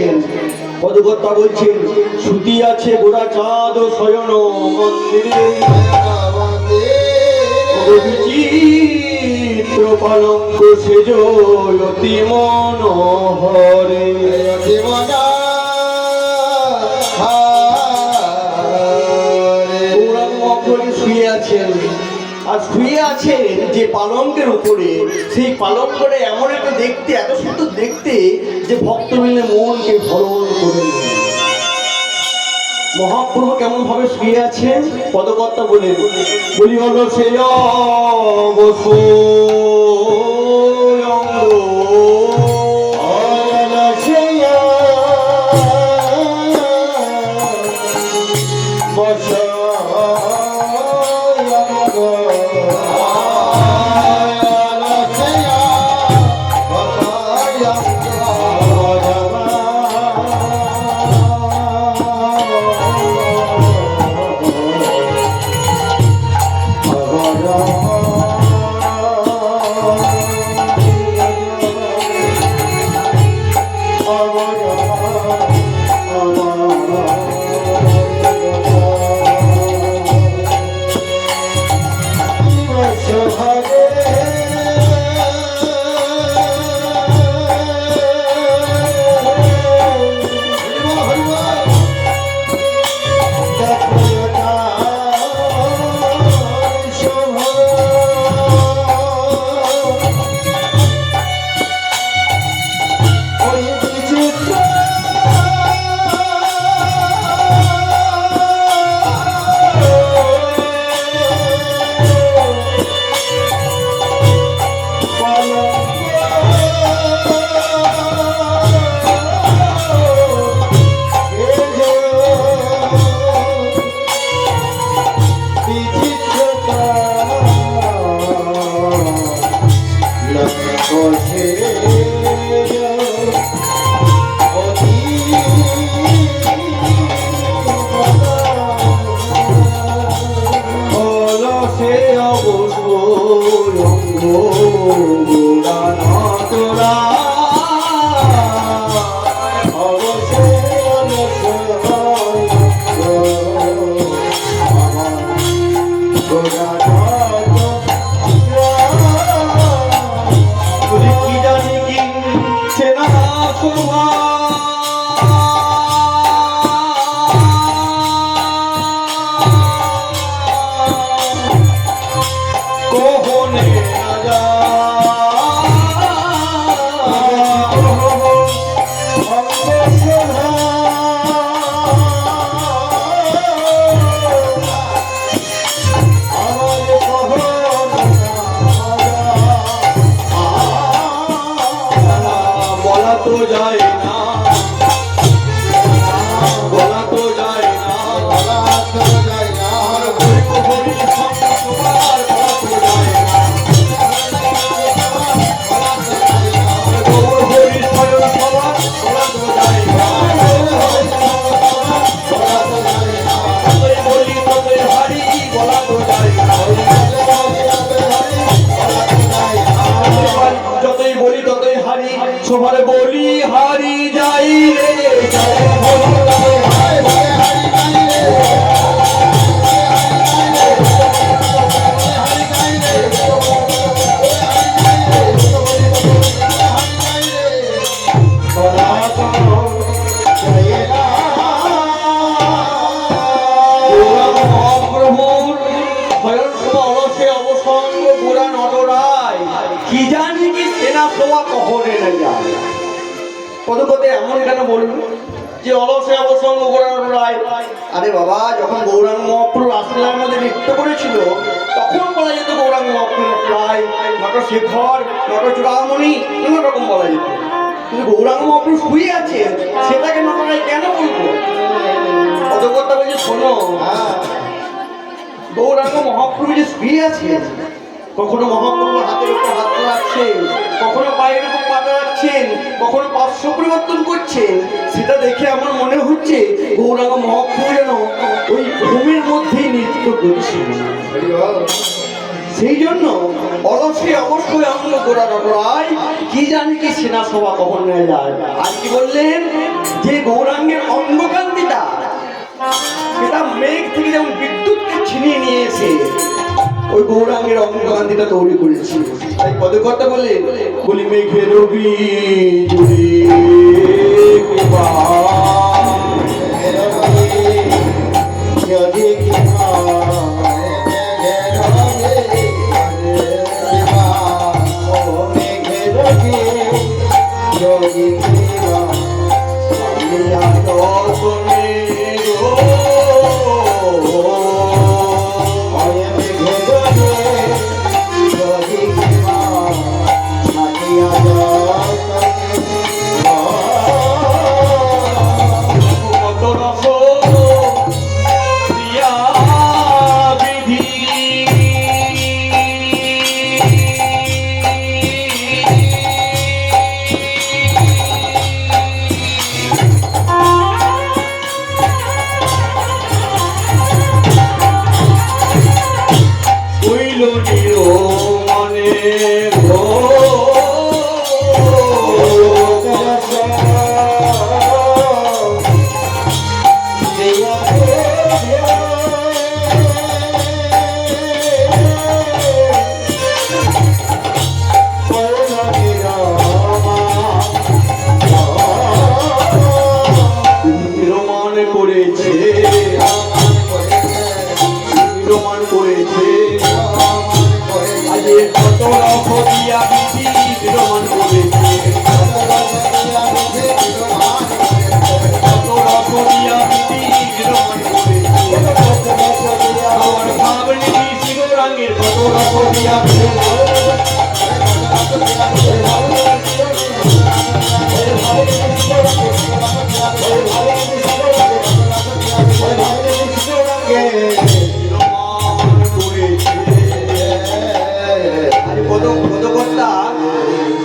আছেন। পদকর্তা বলছেন শ্রুতি আছে গোড়া চাঁদ শয়ন মন্দিরে বিচিত্র পালঙ্ক সেজ অতি মনোহরে শুয়ে আছেন আর শুয়ে আছেন যে পালঙ্কের উপরে, সেই পালঙ্কটা এমন একটা দেখতে, এত সুন্দর দেখতে যে ভক্ত মিলে মনকে ভরণ করে নেয়। মহাপ্রভু কেমন ভাবে শুয়ে আছেন পদকর্তা বলে বলি হলো সে সবার বলি হারি যাই রে কি জানি কি সেনা শোয়া কখনে না যায়। পদকতে এমন কেন বলল যে অলসে অবসঙ্গ গৌরাঙ্গ রায়? আরে বাবা, যখন গৌরাঙ্গ মহাপ্রভু রাসলীলার মধ্যে নৃত্য করেছিল তখন বলা যেত গৌরাঙ্গ মহাপ্রভু রায়, নটশেখর, নটচূড়ামণি, নানা রকম বলা যেত। কিন্তু গৌরাঙ্গ মহাপ্রভু শুয়ে আছে, সেটাকে নটরায় কেন বলবো? পদকর্তা বলছে শোনো, গৌরাঙ্গ মহাপ্রভু যে শুয়ে আছে, কখনো মহাপ্রভু হাতের উপর হাত রাখছেন, কখনো পায়ের উপর পাতা রাখছেন, কখনো পার্শ্ব পরিবর্তন করছেন, সেটা দেখে আমার মনে হচ্ছে গৌরাঙ্গ মহাপ্রভু যেন ওই ভূমির মধ্যেই নৃত্য করছেন। সেই জন্য অলসে অবশ্যই অঙ্গ গোড়া রটরায় কি জানি কি সেনা সভা কখন নেওয়া যায়। আর কি বললেন যে গৌরাঙ্গের অঙ্গকান্তিটা এটা মেঘ থেকে যেমন বিদ্যুৎকে ছিনিয়ে নিয়ে এসে ওই গৌরাঙ্গের অঙ্গকান্তিটা তৈরি করেছি। তাই পদকর্তা বলে বলি মেঘের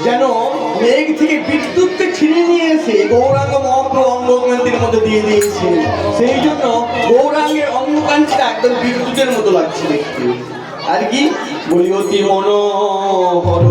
যেন মেঘ থেকে বিদ্যুৎকে ছিনে নিয়ে এসে গৌরাঙ্গ মহাপ্রভু অঙ্গকান্তির মধ্যে দিয়ে দিয়েছে। সেই জন্য গৌরাঙ্গের অঙ্গকান্তিটা একদম বিদ্যুতের মতো লাগছে দেখতে। আর কি বলি অতি মনোহর